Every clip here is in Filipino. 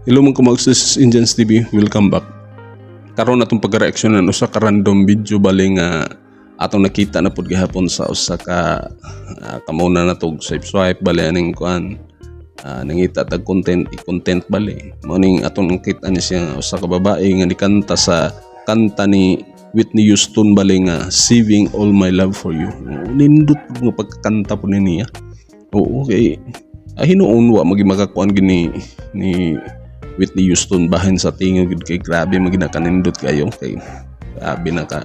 Hello mga kumagsis Indians TV, welcome back. Karon natong pagreaksyonan usa ka random video bali nga atong nakita na pud gihapon sa usa ka kamuna na tog swipe bali aning kuan nangita tag content bali. Mao ning atong nakita ni siya usa ka babae nga nikanta sa kanta ni Whitney Houston bali nga Saving All My Love For You. Nindot nga pagkanta po niya. Oo, kay hinuon wa makakuan gini ni Whitney Houston bahin sa tingog kay grabe maginakanindot kayo kay grabe na ka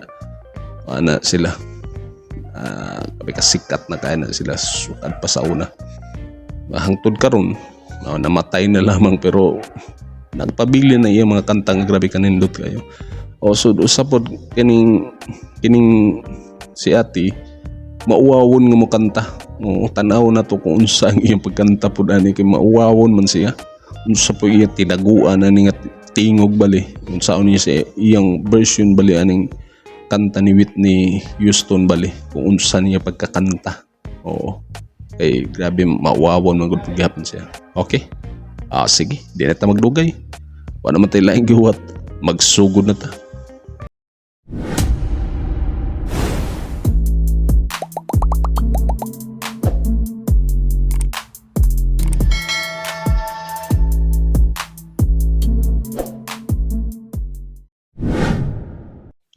ana sila grabe kasikat na kaya na sila sukad pa sa una hangtod karon namatay na lamang pero nagpabili na iya mga kantang grabe kanindot kayo. O so usapod kining si ati mauwawon nga mo kanta mo tanaw na to kung unsa ang iyang pagkanta pud ani kay mauwawon man siya unsa po iya tinaguan ani nga tingog bali unsa niya sa iyang version bali aning kanta ni Whitney Houston bali kung unsa niya pagkakanta. Oo, kay grabe mauwawon man gud paghapon siya. Okay, sige di na ta magdugay wala naman tayo laing gihuwat magsugod na ta.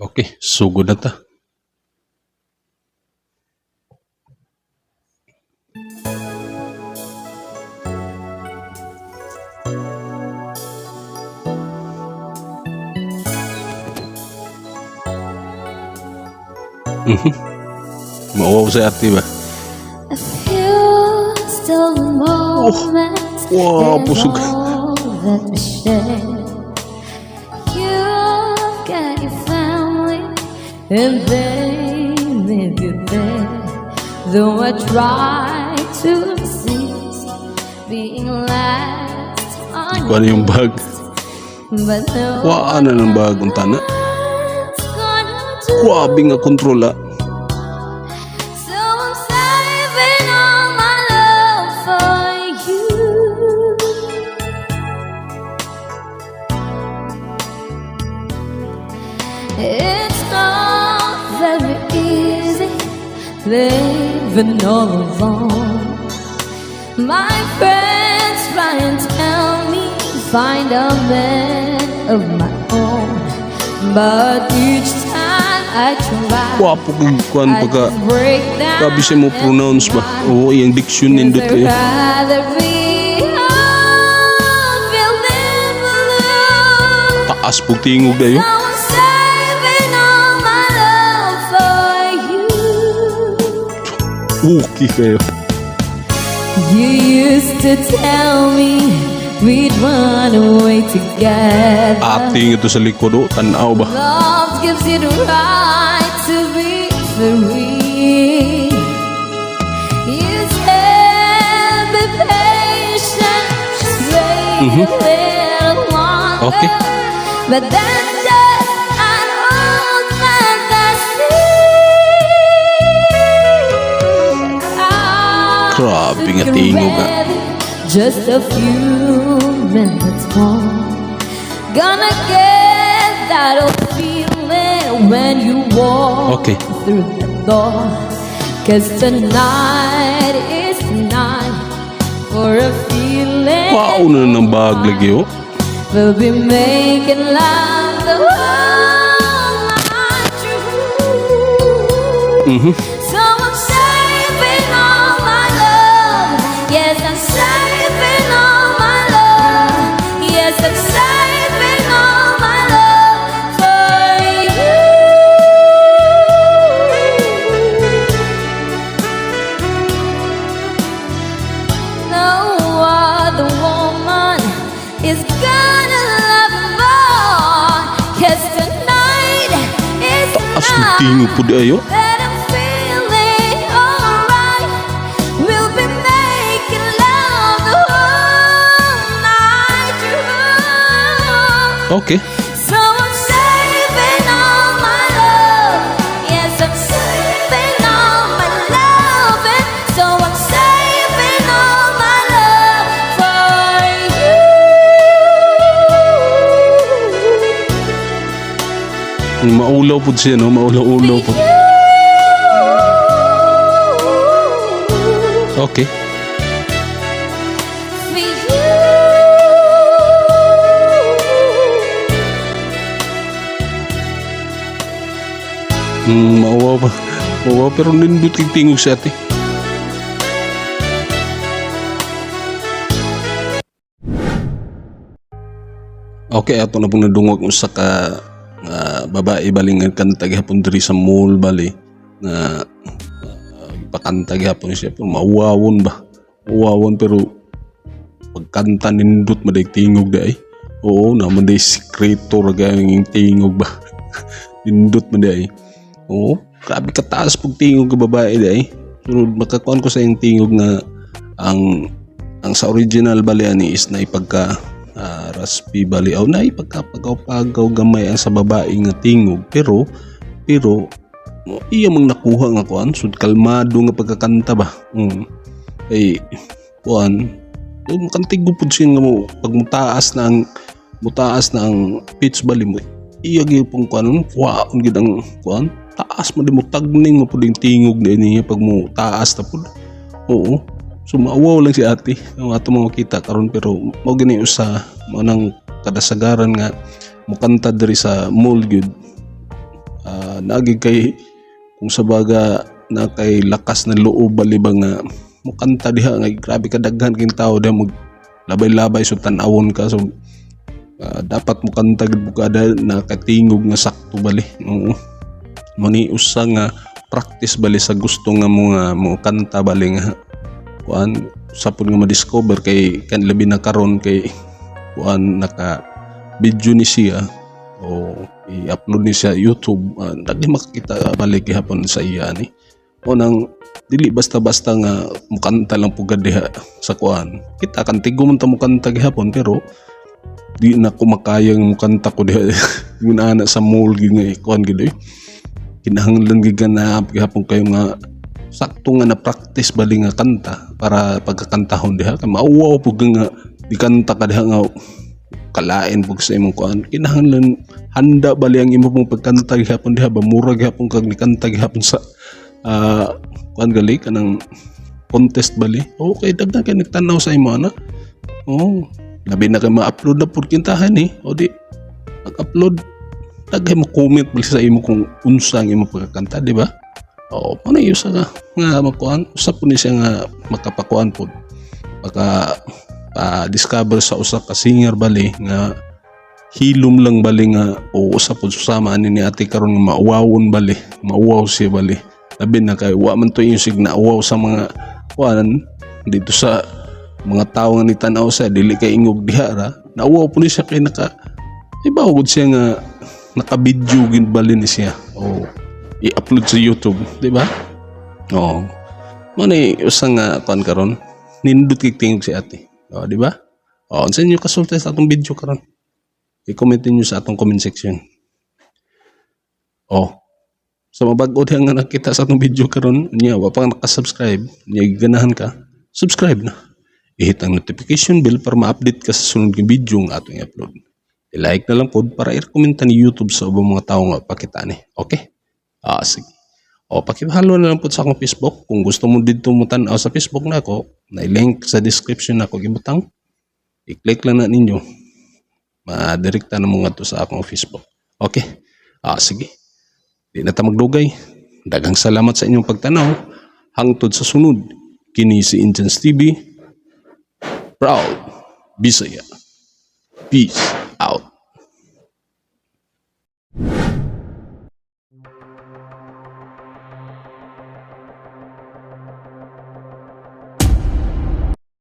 Okay, sugod na ta. Mauwaw sa ati ba? Wow, pusog. And they may be there, though I try to resist being last on Ikaw na yung bag. but no Waan na ng bagong tana. one's gonna do. Kuwabi nga kontrola. So I'm saving all my love for you. It's not very easy living all alone. My friends try and tell me find a man of my own, but each time I try Wapo kung kuan I pagka just break down. grabe siya mo pronounce ba? Oo, yung diction nindot kayo. Rather be feeling blue. Taas po tingog dayo. So I'm saving all my love for you. Okay kayo. You used to tell me we'd run away together. Ating ito sa likod o, tanaw ba? Love gives you the right to be free. You said be patient, just wait a little longer. Okay. But that's just an old fantasy. Grabe nga tingog ka. Just a few minutes more. Gonna get that old feeling when you walk Okay. through the door. 'Cause tonight is tonight for a feeling. Wow na ng bag lagi o. We'll be making love the whole night through. So I'm saving all my love. Yes, I'm saving all my love. Yes, I'm saving all my love for you. No other woman is gonna love you more. 'Cause tonight is Taas mo tonight. tingog po dayo. That I'm feeling alright. We'll be making love the whole night through. Okay. So I'm saving all my love. Yes, I'm saving all my love. And so I'm saving all my love for you. Maulaw po siya, no? Maulaw-ulaw po. Okay. Mauwaw pa. Mauwaw pero nindot kay tingog sa ate. Okay, ato na pong nadungog sa ka babae baling nga kanta gihapon diri sa mall bali na pakanta gihapon siya pero mauwawon ba. Mauwawon pero pagkanta nindot maday tingog day. Oo, naman day sikreto raga yung tingog ba. Nindot maday. Oo, grabe kataas pag tingog ka babae day. Sunod makakuan ko sa yung tingog nga ang sa original bali ani is na ipagka raspy bali aw na ipagkapagaw-pagaw gamay ang sa babae nga tingog pero iya mang nakuha nga kuan sud kalmado nga pagkakanta ba. Ay kuan makantigo pud siya nga mo pag mutaas na ang pitch bali mo iya gyud pong kuan waon gid ang kuan taas mo di mo tagning mo pud tingog niya pag mo taas ta pud. Oo. So maawaw lang si ate ang ato mga kita karon pero mao gani usa mo nang kadasagaran nga mukanta diri sa mall gyud. Naagi kay kung sa baga na kay lakas na loob bali ba nga mukanta diha nga grabe ka daghan king tao diha mo labay-labay so tan-awon ka so dapat mukanta gid bukada na katingog nga sakto bali. Oo. Mani usa nga practice bali sa gusto nga mo kanta bali nga kuan sapon nga ma-discover kay kan labi na karon kay kuan naka video ni siya o i-upload ni siya YouTube dagli makakita balik gihapon sa iya ni o nang dili basta-basta nga mukanta lang pugad diha sa kuan kita kan tigo man ta mukanta gihapon pero di na ko makayang mukanta ko diha yun ana sa mall gi nga kuan gid kinahanglan gid na gihapon kayo nga sakto nga na practice bali nga kanta para pagkakantahon diha kay mauwaw pug nga di kanta ka diha nga kalain pug sa imong kuan kinahanglan handa bali ang imong pagkanta gihapon diha ba mura gihapon kag ni kanta gihapon sa kuan gali kanang contest bali okay dagdag kay nagtanaw sa imo ana. Labi na kay ma-upload na pud kintahan o di mag-upload daghay mo comment bali sa imo kung unsa ang imong pagkakanta di ba. Ano yung sa nga makuan usa po ni siya nga makapakuan po baka discover sa usa ka singer bali nga hilom lang bali nga o usa po susama ani ni ate karon nga mauwawon bali mauwaw siya bali labi na kay wa man to yung signa uwaw sa mga kuan dito sa mga tao nga nitanaw sa dili kay ingog diha ra nauwaw po ni siya kay ibaw gud siya nga naka-video gid bali ni siya i-upload sa YouTube, di ba? Mo ni usa nga kuan karon nindot kay tingog si ate. Di ba? Unsa inyo kasulti sa atong video karon? I-comment niyo sa atong comment section. Sa mabag-o diha nga nakita sa atong video karon, nya wa pa naka-subscribe, nya ganahan ka, subscribe na. I-hit ang notification bell para ma-update ka sa sunod nga video nga atong i-upload. I-like na lang pod para i-recommenda ni YouTube sa ubang mga tawo nga pakita ni. Okay? Sige. Pakihalo na lang po sa akong Facebook. Kung gusto mo dito mo tanaw sa Facebook na ako, na-link sa description na ako gibutang. I-click lang na ninyo. Madirekta na mo nga to sa akong Facebook. Okay? Sige. Di na ta magdugay. Daghang salamat sa inyong pagtanaw. Hangtod sa sunod. Kini si Indians TV. Proud Bisaya. Peace.